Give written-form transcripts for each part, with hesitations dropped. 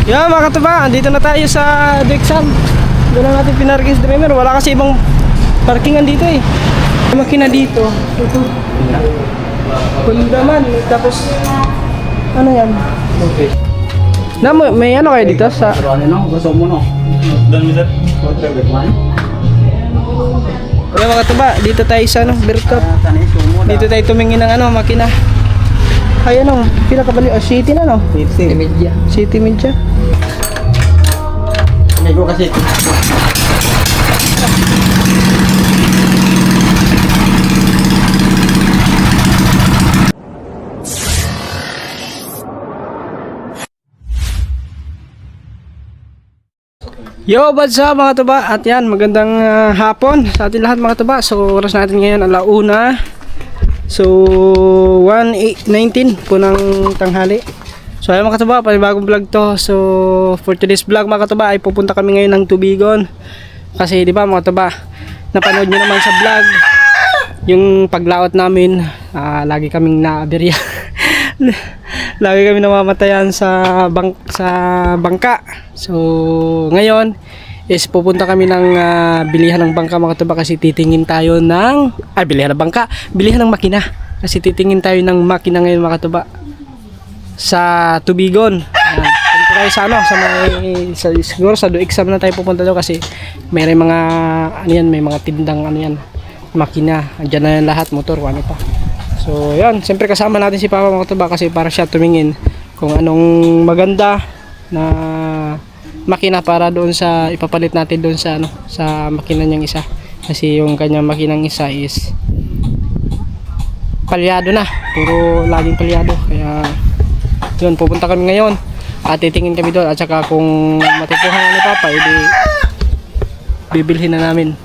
Yan mga katuba, andito na tayo sa Dexam. Doon na natin pinarking sa driver. Wala kasi ibang parkingan dito eh. May makina dito. Ito. Honda man. Tapos, ano yan? Okay. Na, may ano kayo dito sa... Gusto mo no? Doon mo sir? Yan mga katuba, dito tayo sa ano, Berkap. Dito tayo tumingin ng ano, makina. Ay ano, pinakabali, City na no? City Media. City Media. Amigo kasi. Yo, what's up mga tuba? At yan, magandang hapon sa ating lahat mga tuba. So, oras natin ngayon alauna. So, 1:19 po ng tanghali. So, ayun mga katuba, panibagong vlog to. So, for today's vlog mga katuba ay pupunta kami ngayon ng Tubigon. Kasi di ba mga katuba, napanood nyo naman sa vlog yung paglaot namin, lagi kaming naaberya. Lagi kami namamatayan sa bangka. So, ngayon is pupunta kami ng bilihan ng bangka mga katuba kasi titingin tayo ng bilihan ng bangka, bilihan ng makina kasi titingin tayo ng makina ngayon mga katuba sa Tubigon. Punta tayo sa ano, siguro sa do exam na tayo pupunta daw kasi may mga ano yan, may mga tindang ano yan, makina, andyan na yan lahat, motor, ano pa. So yan, siyempre kasama natin si Papa mga katuba kasi para siya tumingin kung anong maganda na makina para doon sa ipapalit natin doon sa ano, sa makina niyang isa kasi yung kanyang makinang isa is palyado na, puro laging palyado, kaya yun, pupunta kami ngayon at titingin kami doon at saka kung matutuhan ni Papa edi bibilhin na namin.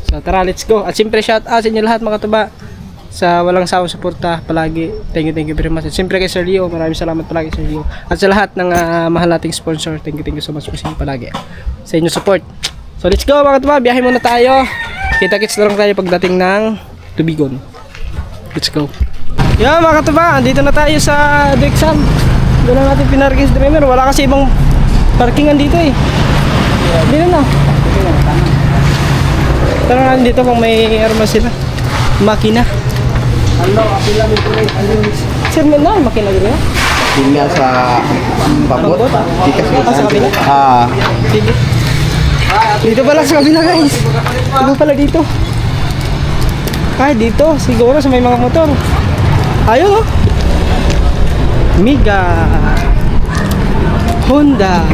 So tara, let's go. At siyempre shout out sa inyo lahat mga katuba sa walang sawang suporta palagi. Thank you very much. At siyempre kay Sir Leo, maraming salamat palagi Sir Leo. At sa lahat ng mahal nating sponsor, thank you so much po sa inyo palagi sa inyong support. So let's go mga katuba, biyahe muna tayo. Kita-kits na lang tayo pagdating ng Tubigon. Let's go. Yan mga katuba, andito na tayo sa Dexam. Doon na natin pinarking sa driver. Wala kasi ibang parkingan dito eh. Dito na. Tara natin dito kung may arma sila. Makina. Ano, apila dito rin. Sir, may na makina dito na? Tinggal sa babot. Sa kabila? Sige. Dito pala sa kabila guys. Dito pala dito. Ay, dito. Siguro sa may mga motor. Ayun oh. Miga. Honda.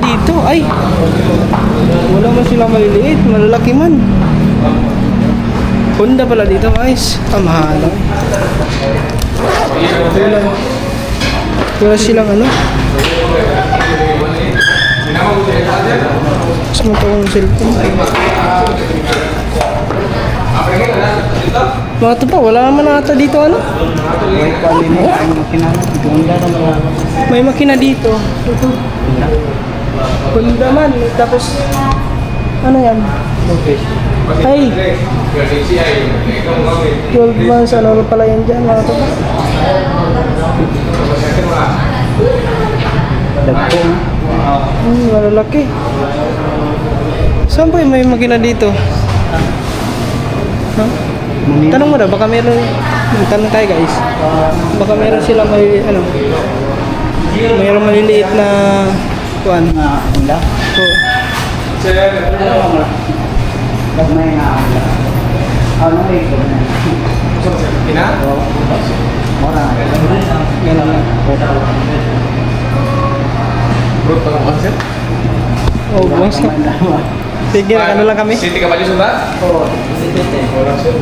Dito. Ay. Wala man silang maliliit. Malalaki man. Honda pala dito guys. Mahal. Wala silang ano. Sama tawang cellphone. Mga ito pa, wala naman ata dito ano. May makina dito. Ito. Honda man. Tapos, ano yan? Ay! 12 months, ano pala yan dyan mga ito pa. Malalaki. Saan ba yung may makina dito? Huh? Tanong mo na, baka meron. Tanong tayo guys. Baka meron sila may ano, mayroong maliliit na kuan. Honda? Oo. May ano may Kina? Ora. Ganun lang. Bro, tolong konsep. Oh, bos. Sige, ano lang kami? City Caballo Sunda? Oh, City. Orang sir.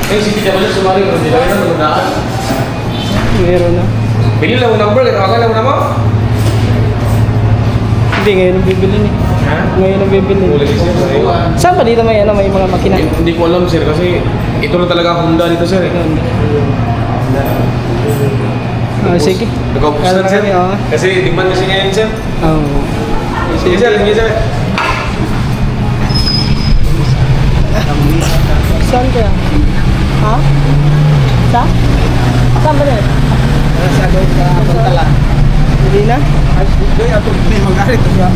Eh, City Caballo sumali ko dito na menggunakan. Meron na. Bili lang number, kaya akala lang nama. Hindi, ngayon ang bibili ni. Ha? Ngayon ang bibili. Boleh sih sir. Saan pa dito may ano, may mga makina? Hindi ko alam sir kasi ito na talaga Honda dito sir. Sige. Nag-umpisa na sir. Kasi demand kasi ngayon sir. Oo. Sige sir, sige sir. Saan kaya? Ha? Saan? Saan ba rin? Sa doon sa Bantala. Hindi na? Ay, doy ato ni mag-ari to siya.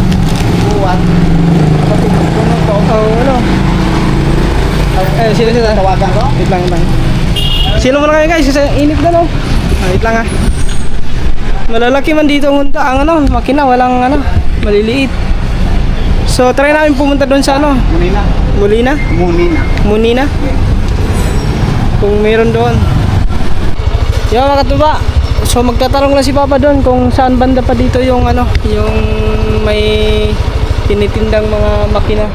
Buwan. Pati magpunod to. Oo, ano? Sino sila? Tawagan ko. Wait lang, wait lang. Sino muna kayo guys? Kasi inip na no? Wait lang malalaki man dito ang unta. Ang ano, makina, walang ano, maliliit. So, try namin pumunta doon sa ano, Munina. Molina? Munina. Munina? Kung meron doon. Yo mga katuba. So magtatanong na si Papa doon kung saan banda pa dito yung ano, yung may tinitindang mga makina.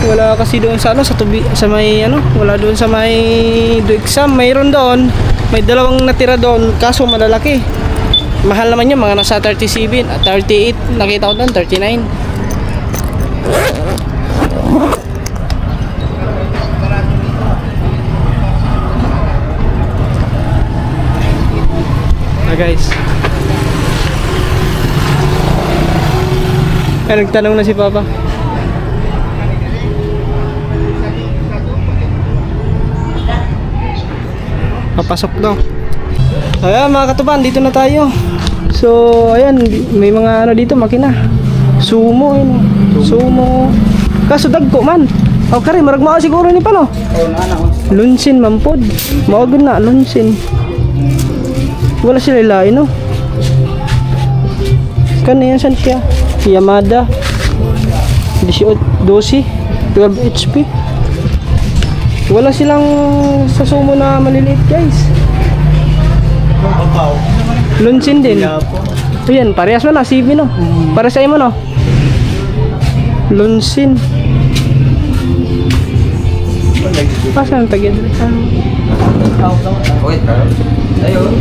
Wala kasi doon sa ano, sa tubi, sa may ano, wala doon sa may do exam. Mayroon doon, may dalawang natira doon, kaso malalaki. Mahal naman yun, mga nasa 37 at 38, nakita ko doon, 39. Guys, ay nagtanong na si Papa. Papasok daw. Ayan mga katuban, dito na tayo. So ayan, may mga ano dito, makina. Sumo, ayun. Sumo. Kaso dagko man. O kare, marag mao siguro ni pano. Oh, nana ko. Lunsin mampod. Mao gud na lunsin. Wala sila lain no. Kani yan saan siya? Yamada 12 HP. Wala silang sa sumo na maliliit guys. Lunsin din. Ayan, parehas mo na, CB no. Para sa mo no. Lunsin. Pasan tagyan? Wait. Ayo.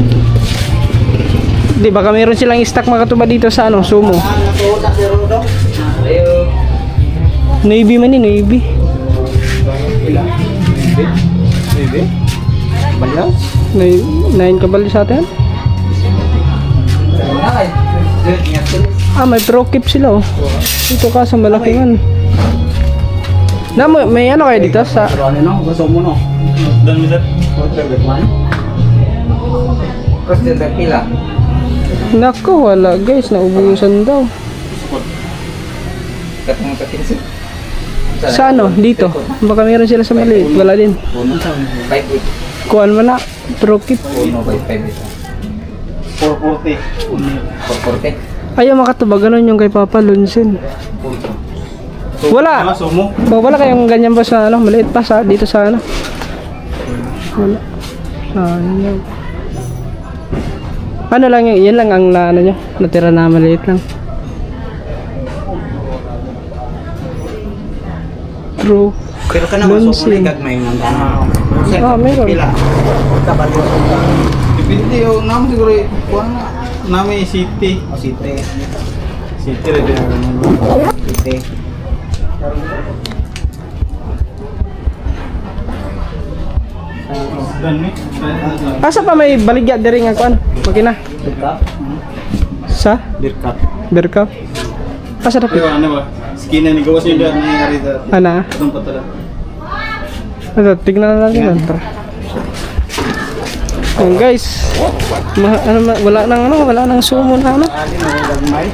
Di baka meron silang stock mga katuba dito sa ano, sumo. Ayo. Navy man ni Navy. Baby. Balaw. 9 kabali sa atin. Ah, may pro kip sila oh. Ito kaso malaki man. Na may ano kayo dito sa Pero ano no, gusto mo no. Dan bisa. Kasi pila. Nako, wala guys, naubusan daw. Katong katinsi. Sa ano? Dito. Baka meron sila sa maliit. Wala din. Puno sa 5 Kuhan mo na. Pro kip. Puno by 5 ito. 440. 440. Ayaw makatuba. Ganon yung kay Papa Lunsin. Wala. Sumo. Wala kayong ganyan boss na ano, maliit pa sa dito sa ano. Wala. Sayang. Ano lang yun, yan lang ang ano nyo, natira na maliit lang. True. Pero ka naman so kung gagmay ng Ah, meron. Pila. Kabalo. Depende yung naman siguro kuha na namin city. O city. City rin din. City. Dan ni. Asa pa may baligya diri nga kuan? Makina. Dekat. Sa Dirkat. Berka. Asa na Ayo ano ba? Skina ni gawas niya dan ni harita. Ana. Itong patala. Ano, tignan na natin. Tara. Oh, guys. Wala nang sumo na ano. Ali mo gagmay.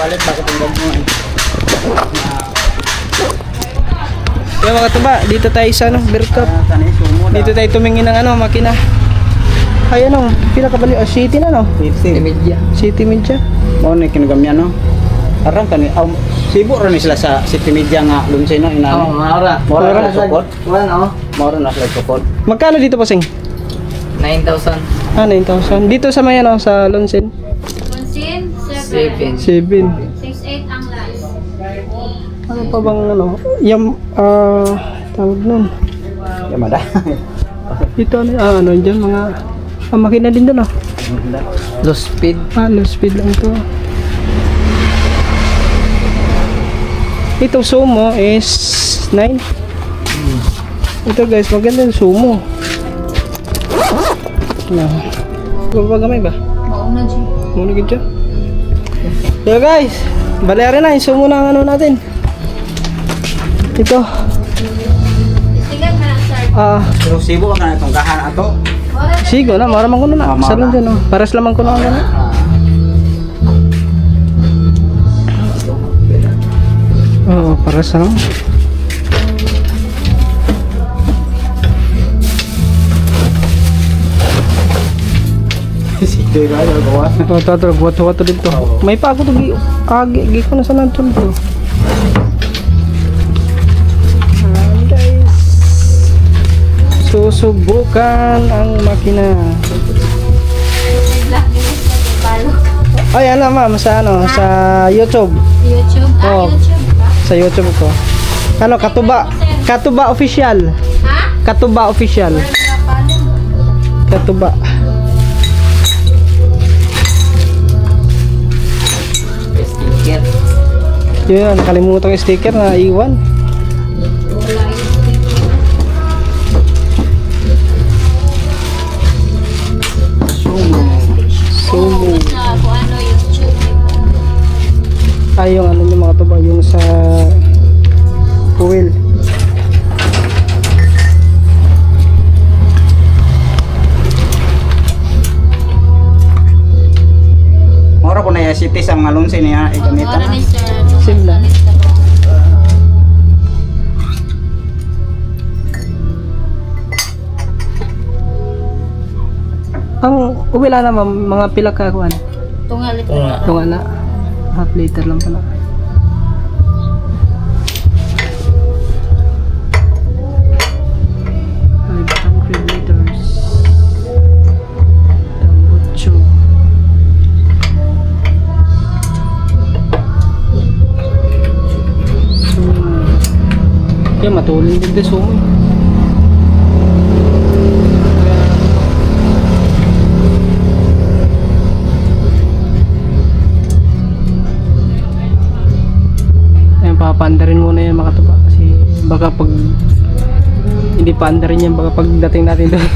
Walit ba kung gagmay? Kaya mga tuba, dito tayo sa ano, Berkap. Tani sumo. Dito tayo tumingin ng ano, makina. Ay ano, pinakabali, city na no? City media. City Media. Mo ni kinagamyan no. Arang kani sibo ra ni sila sa City Media nga lunsay no ina. Oh, maura. Maura na support. Wala maura na sila support. Magkano dito pasing? 9,000. Ah, 9,000. Dito sa may ano, sa Lonsin? Konsin, 7. 7. 6'8 ang last. Ano pa bang ano? Tawag nun. Yamada. Dito ano, dyan mga makina din doon ah. Low speed. Low speed lang to. Itong sumo is 9. Ito guys, maganda yung sumo. Gamay ba? Oo na, G. Muna gito. So guys, balearin na, isumo na ang ano natin. Ito. Tingnan ka ng start. Pero Cebu ka na itong gahan ato. Sigo na, mara man ko na. Mara. Sa lang dyan, oh. Pares lamang ko na. Oo, pares na lang. Sige ka, gawa. Oh, tato, buhat-buhat dito. May pa ako to gi ko na sa lantern to. Guys. Susubukan ang makina. Black news na follow. Ay, ano ma'am, sa ano, sa YouTube. YouTube? Oo. YouTube ba? Sa YouTube ko. Ano, Katuba. Katuba official. Ha? Katuba official. Wala na follow. Katuba. Sticker. Yun, nakalimutan yung sticker na iwan. Wala yung Sumo. na kung ano YouTube. Ay, yung ano yung mga tuba, yung sa fuel. Mora ko na yung city sa mga lunsi niya Wala igamitan ni na. sir. Simla. Ang uwila na ma'am, mga pila ka kuan. Tungal ito. Tunga na. Half liter lang pala. Five hundred liters. Tambucho. Kaya matulin din din sumo. Ayun, papaandarin muna yan mga tuba kasi baka pag hindi paandarin yan baka pagdating natin doon.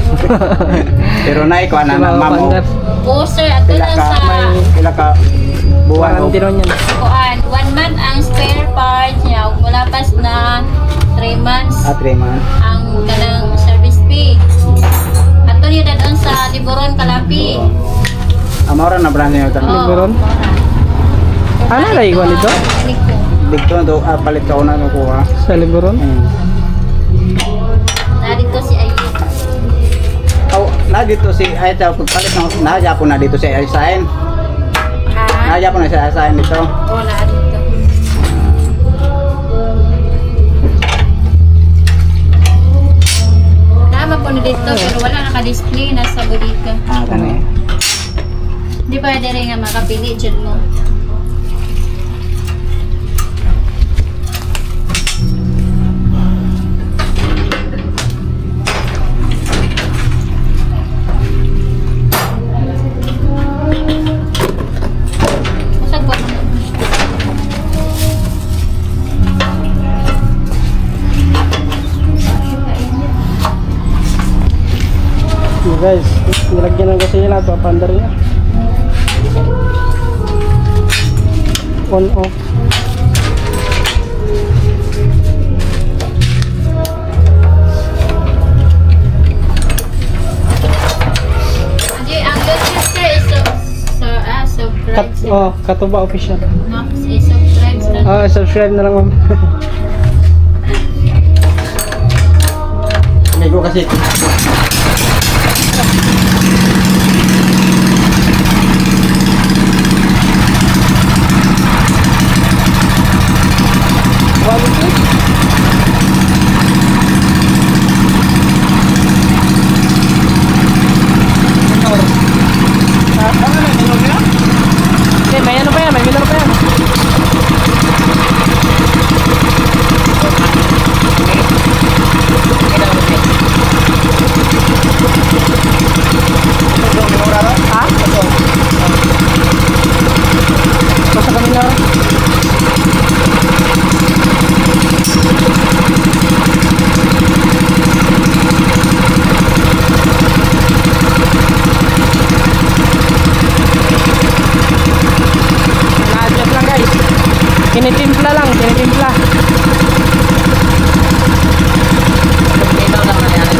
Pero na ikaw na na mamo. Oo sir, ato Pila lang ka sa pila ka buwan o Warranty ron yan. kuan. 1 month ang spare parts niya. Mula pas na 3 months 3 months. ang kanang service fee. Ato niyo na doon sa Liboron, Kalapi. Amora na brand new tan. Liboron? Ano na iwan ito? Kaniko. Dito to palit ka una ko ha. Sa Liboron? Narito si Ayub. Oh, na dito si ay ta palit na po na dito si Isain. Ha? Na po na si Isain dito. Oo, narito. Tama po na dito, pero wala naka-display. Nasa bodega. Kani. Di ba dere nga makapili dyan mo? Masag ba? Okay, guys, nilagyan ng gasolina at papandar niya. On off. Hindi, ang YouTube sir is subscribe. Katuba official. No, subscribe na. Subscribe na lang ma'am. Hindi ko kasi May ano pa yan, may minor pa yan. Ha? Basta kami na. Na-adjust lang guys. Tinitimpla lang, tinitimpla. Ito lang na yan.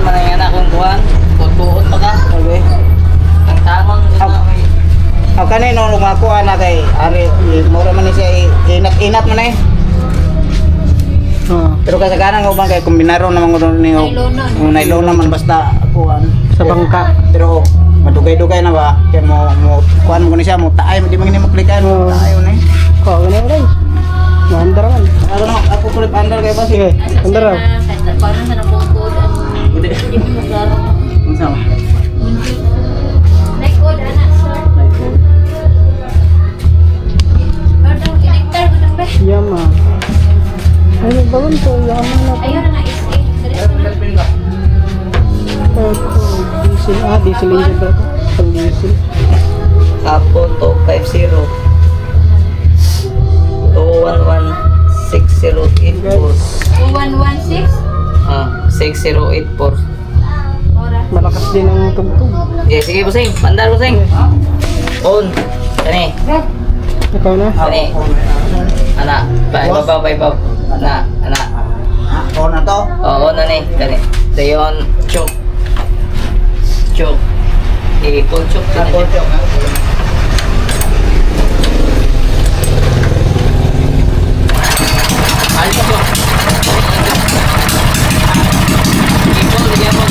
man ang anak kong kuhan. Tutuot pa ka. Okay. Ang tangon. Ang kanay nung lumakuha na kay ari mura man ni siya inat man eh. Oh, Pero kasagaran nga ubang kay kombinaro naman ko ni Nailonon. nailon naman basta kuan. sa bangka. Pero madugay-dugay na ba? Kaya mo kuan mo ni siya mo taay mo di man ni mo klikan mo taay mo ni. Ko, ano guys? Maandar man. Ako no, ako kulip andar kay ba Sige, andar raw. Paano sa nakukod? Hindi. Hindi mo maglaro. Unsa? Nakukod, anak, sir. Pardon, kinektar ko na ba? Yama. Ano ba man to? Yama na to. Ayun na is eh. Diesel. Diesel engine ba ito? Pang diesel. Apo 250. 211-6084. Guys, 2116? 6084. Ora. malakas din ang tugtog. Yeah, sige busing. Pandar busing. On. Kani. Ikaw na? Kani. Anak. Paibab. Anak. Ako na to. Oo, na ni. Kani. Dayon. Chok. Full chok. Ako to. Alis ako. Ipol, diyan mo.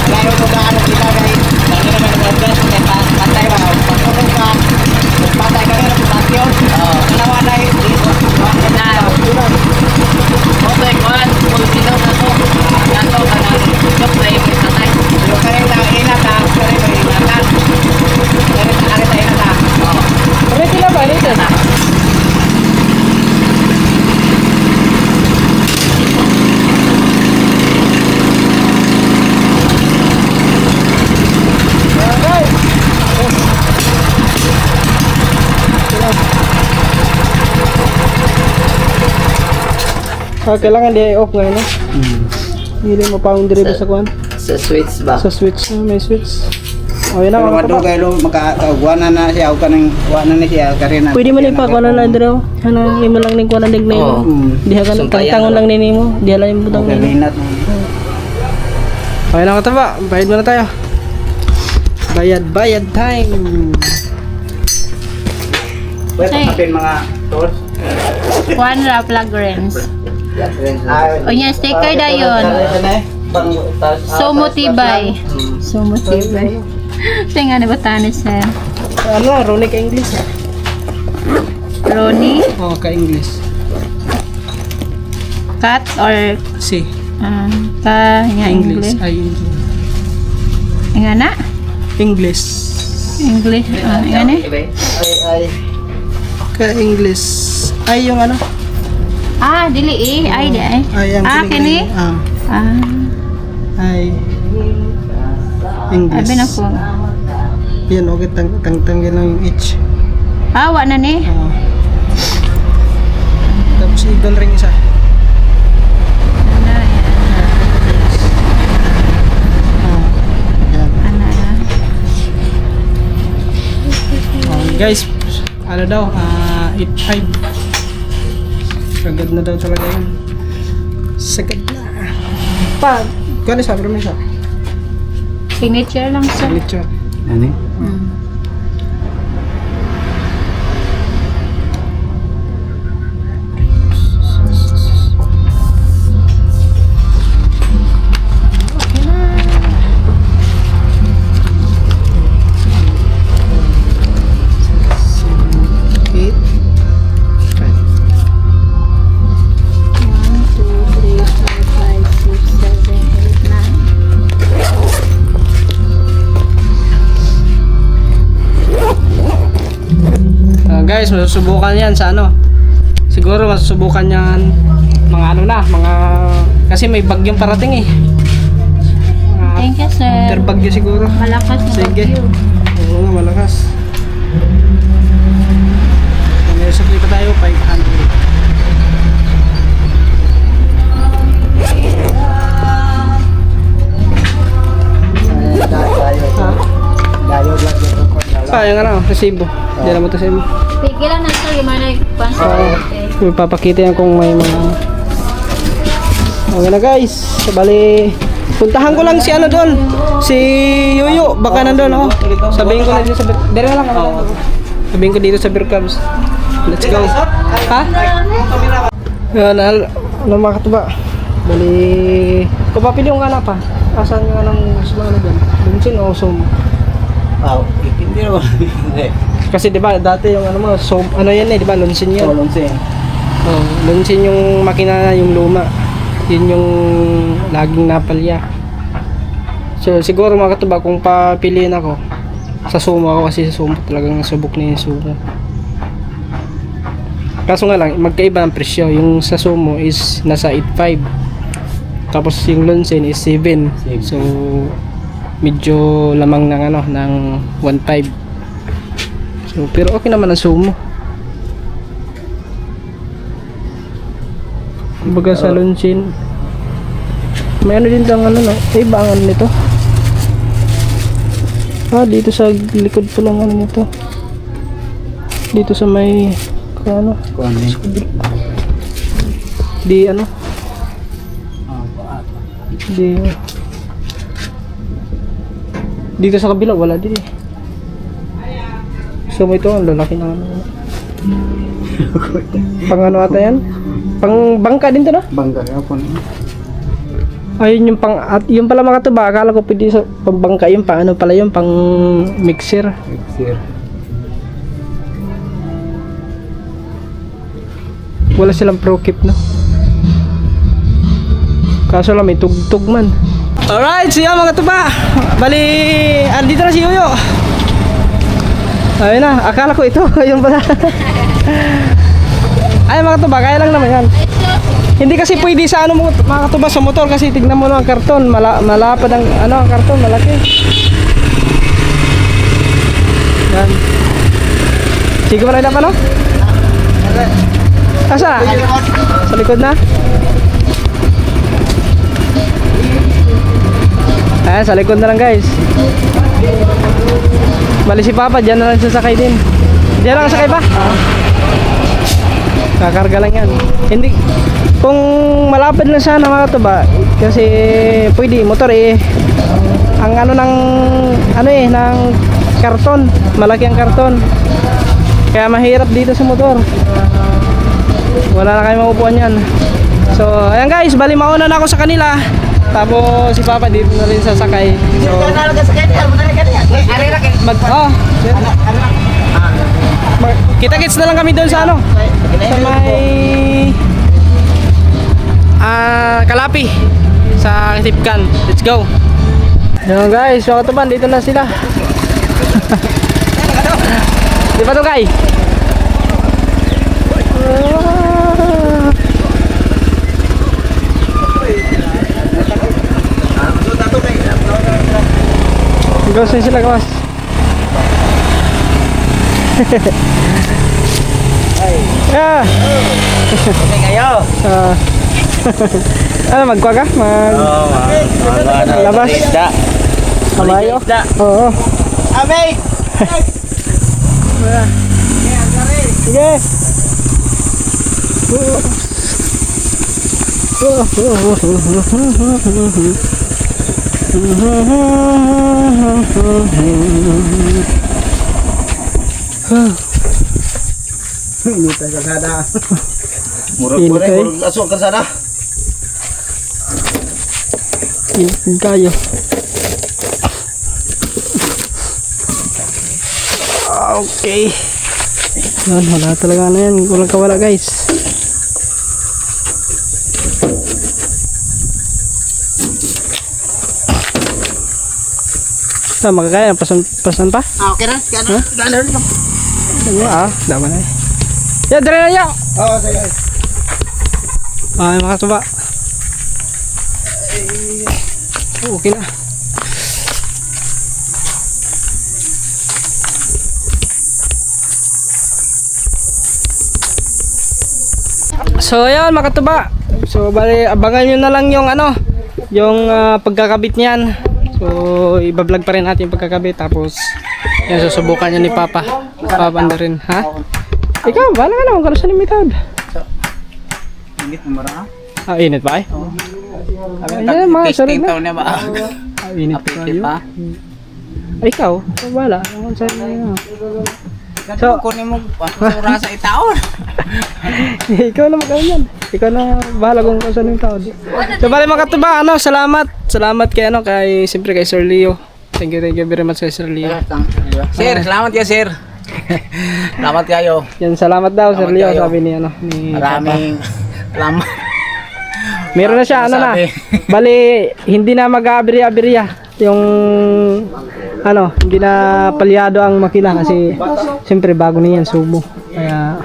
Lalo mo ba ano kita kay Lagi naman ang oras. Kaya patay ba? patay ka. Patay ka rin sa patio. Dalawa na yun. Okay, kuhan. Kung sino na to. Nato ka ng chok na yung patay. Pero kaya na inat ha. Kaya na inat ha. Kaya na inat ha. Ano sila ba? Ito na. Kailangan di off ngayon, no? Hindi mo pa yung deliver sa kuhan. Sa switch ba? Sa switch, may switch. O yun na Pero mga kaba. madugay lo makakaguana na siya o kanang wana na siya karina. Pwede mo lipa kung ano lang dito. Ano, lima lang ning kuhan ang dignay mo. Diha ka Sumpayan tangon na. lang nini mo. Diha lang yung butang Okay, nini. linat. Okay na kataba. Bayad muna tayo. Bayad time. Pwede Ay. kapin mga tools. One ra plug rings. O niya, sticker da yun. So motibay. So motibay. Tingnan na ba tani sir? Ano, Ronnie ka English. Ronnie, Oo, ka English. cat or Si, ka nga English. English? Ay, English. Nga na? English. English. Nga na? Ay. Ka English. Ay, yung ano? Dili eh. Ay, di ay. Ay, ang Kini? Ay. English. Abi na po. Yan, okay. Tanggil lang yung H. Wa na ni. Tapos eagle ring isa. Yan. Guys, ano daw? 8.5. Sagad na daw talaga yun. Sagad na. Kano sa promesa? Signature lang sir. Signature. Ano? Guys, masusubukan yan sa ano. Siguro masusubukan yan mga ano na, mga kasi may bagyong parating eh. Thank you sir. Interbagyo siguro. Malakas na Sige. bagyo. Oo nga, malakas. May sakli pa tayo, 500. Ha? Dayo vlog dito ko. Yung ano, resibo. Hindi naman ito sa inyo. Pigilan na sir. Yung mga nagpansin. Ipapakita yan kung may mga... Okay na guys. So, bali, puntahan ko lang si ano doon. Si Yuyo. Baka nandun, oh. Sabihin ko na dito sa... Dire lang ako. Sabihin ko dito sa Beer Cubs. Let's go. Ha? Yan, ano mga katuba. Bali, kung papili yung anak pa, asan yung anong mas ano doon? Luncheon o Som? Hindi naman. Hindi. Kasi di ba dati yung ano mo, ano yan eh, di ba? Luncheon yan. Luncheon. Oh, luncheon yung makina, yung luma. Yun yung laging napalya. So siguro mga katuba, kung papiliin ako, sa Sumo ako kasi sa Sumo talagang subok na yung Sumo. Kaso nga lang, magkaiba ang presyo. Yung sa Sumo is nasa 8.5. Tapos yung Luncheon is 7. So medyo lamang ng ano, ng 1.5. So pero okay naman ang Sumo. Kumbaga sa Luncheon, may ano din ang ano na, iba ang ano nito. Dito sa likod pa lang ano nito. Dito sa may ano? Di ano? Dito sa kabila wala din eh. So ito ang lalaki ng ano. Pang ano ata yan? Pang bangka din to no? Bangga ako. Ayun yung pang at yung pala mga tuba, akala ko pwede sa pambangka yung pang ano pala yung pang mixer. Wala silang pro kip no. Kaso lang may tugtog man. Alright, siya mga tuba. Bali, andito na si Yuyo. Ayun na, akala ko ito, yung pala. Ay mga tuba, kaya lang naman yan. Hindi kasi pwede sa ano mga katuba sa motor kasi tignan mo lang ang karton, malapad ang ano ang karton, malaki. Yan. Sige mo na pa no? Asa? Sa likod na? Ayan, sa likod na lang guys. Bali si Papa, dyan na lang sasakay din. Dyan lang sasakay pa? Kakarga lang yan. Hindi, kung malapad lang sana mga tuba, kasi pwede motor eh. Ang ano ng ano eh ng karton, malaki ang karton. Kaya mahirap dito sa motor. Wala na kayong maupuan yan. So, ayan guys, bali mauna na ako sa kanila. Tapos si Papa dito na rin sasakay. So, kita-kits na lang kami doon sa ano? Sa may Kalapi sa Sipkan. Let's go. Ayan guys, mga tuban, dito na sila. Di ba to kay? Gawasin sila gawas. Yeah. Okay kayo. Ano magkuha ka? Labas. Kabayo? Oo. Amay! Sige. Ini kalsada. Murag Ini murag kay. asok kalsada. Init kayo. Okay. Yan, wala talaga na yan. Walang kawala guys. Makakaya. Pasan pa? Okay na. Kano? Dalo. Dama na eh. Ya, dire na niyo. Sige. Ay, mga tuba. Okay na. So, ayan mga tuba. So, bali, abangan nyo na lang yung ano, yung pagkakabit niyan. So, iba-vlog pa rin natin yung pagkakabit. Tapos, yan, susubukan niya ni Papa. Papa na rin, ha? Ikaw, bahala ka naman, kalusan limitad. Init mo mara. Init pa eh? Ayan, mga sarap testing na. taon niya ba? Init Apiti pa pa. Ay, ikaw? Wala. Ang sa'yo na yun. So, kunin mo pasura sa itaon. Ikaw na mag yan. Ikaw na bahala kung saan yung tao. So, bali mga katuba, salamat. Salamat kay, siyempre kay Sir Leo. Thank you very much kay Sir Leo. Sir, salamat kayo, sir. Salamat kayo. Yan, salamat daw, Sir Salamat Leo, kayo. sabi ni Maraming salamat. Meron na siya, na. Sabi. Bali, hindi na mag-aabirya-abirya. Yung, hindi na palyado ang makina kasi siyempre bago na yan, subo. Kaya,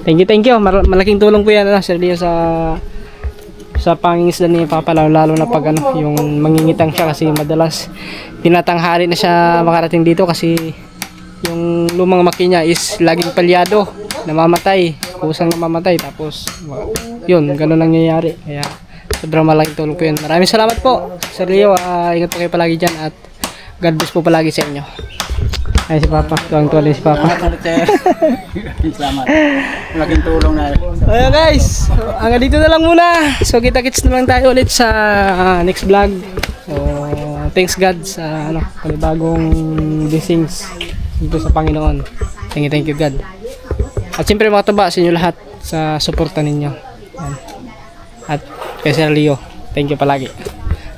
thank you. Malaking tulong po yan, Sir Leo, sa pangingisda ni Papa, lalo na pag yung mangingitang siya kasi madalas tinatanghali na siya makarating dito kasi yung lumang makina is laging palyado, namamatay, kusang namamatay, tapos yun, ganun nangyayari. Kaya sobrang malaking tulong po yun. Maraming salamat po, Sir Leo. Ingat po kayo palagi dyan at God bless po palagi sa inyo. Ay, si Papa, tuwang-tuwa din si Papa. Salamat. Malaking tulong na. Ayan guys, hanggang dito na lang muna. So kita-kits na lang tayo ulit sa next vlog. So thanks God sa panibagong blessings dito sa Panginoon. Thank you God. At siyempre mga tuba sa inyo lahat sa suporta ninyo. Ayan. At kay Sir Leo, thank you palagi.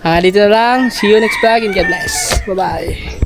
Hanggang dito na lang. See you next vlog and God bless. Bye bye.